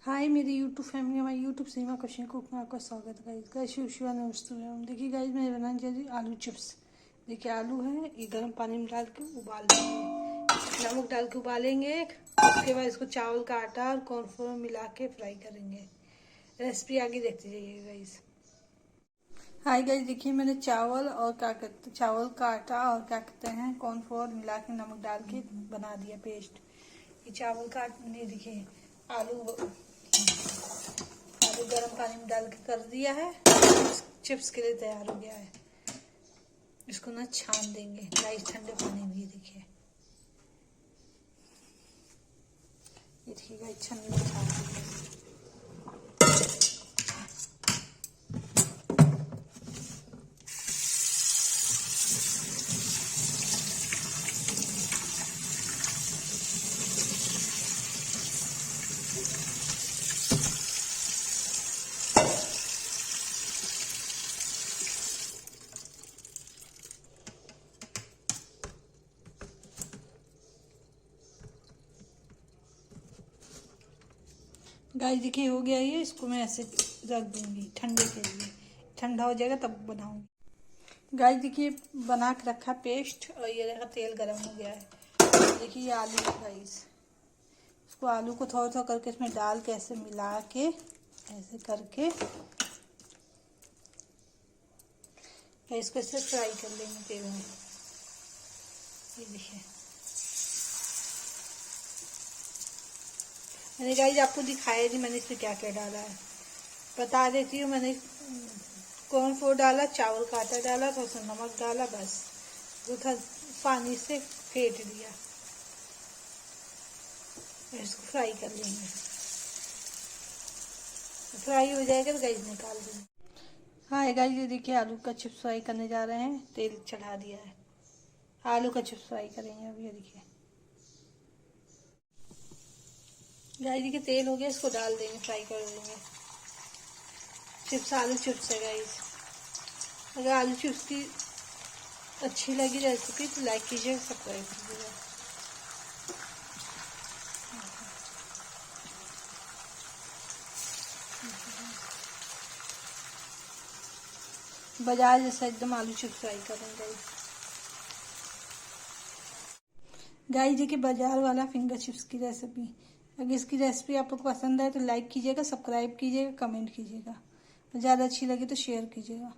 हाय मेरी YouTube family, हमारी YouTube सीमा question cook में आपका स्वागत है। गाइस शिव शिवा नमस्ते। देखिए गाइस, मैं बनाने जा रही आलू चिप्स। देखिए आलू है, ये गर्म पानी में डाल के उबाल देंगे, नमक डाल के उबालेंगे। उसके बाद इसको चावल का आटा और कॉर्नफ्लोर मिला के फ्राई करेंगे। रेसिपी आगे देखते जाइए गाइस। हाय गाइस, देखिए मैंने चावल का आटा और क्या कहते हैं कॉर्नफ्लोर मिला के नमक डाल के बना दिया पेस्ट। ये चावल का आटा नहीं, देखिए आलू गर्म पानी में डाल के कर दिया है। चिप्स के लिए तैयार हो गया है। इसको ना छान देंगे गाइस ठंडे पानी में। ये देखिए गाइस छन्नी में छान देंगे। गाइस देखिए हो गया ये। इसको मैं ऐसे रख दूंगी ठंडे के लिए, ठंडा हो जाएगा तब बनाऊंगी। गाइस देखिए बना के रखा पेस्ट, और ये देखा तेल गरम हो गया है। देखिए ये आलू है गाइस, इसको आलू को थोड़ा थोड़ा करके इसमें डाल के ऐसे मिला के ऐसे करके इसको ऐसे फ्राई कर लेंगे तेल में। ये देखिए मैंने गाइस आपको दिखाया नहीं मैंने इसमें क्या क्या डाला है, बता देती हूँ। मैंने कॉर्नफ्लोर डाला, चावल का आटा डाला, थोड़ा सा नमक डाला, बस वो था, पानी से फेंट दिया। इसको फ्राई कर लेंगे, फ्राई हो जाएगा तो गाइस निकाल देंगे। हाँ गाइस ये देखिए आलू का चिप्स फ्राई करने जा रहे हैं। तेल चढ़ा दिया है, आलू का चिप्स फ्राई करेंगे अभी। ये देखिए गाइस देखिए तेल हो गया, इसको डाल देंगे, फ्राई कर देंगे। चिप्स आलू चिप्स है गाइस। अगर आलू चिप्स की अच्छी लगी रेसिपी तो लाइक कीजिएगा, सब्सक्राइब कीजिएगा। बाजार जैसा एकदम आलू चिप्स फ्राई करेंगे गाइस। गाइस देखिए बाजार वाला फिंगर चिप्स की रेसिपी। अगर इसकी रेसिपी आपको पसंद है तो लाइक कीजिएगा, सब्सक्राइब कीजिएगा, कमेंट कीजिएगा। ज़्यादा अच्छी लगी तो शेयर कीजिएगा।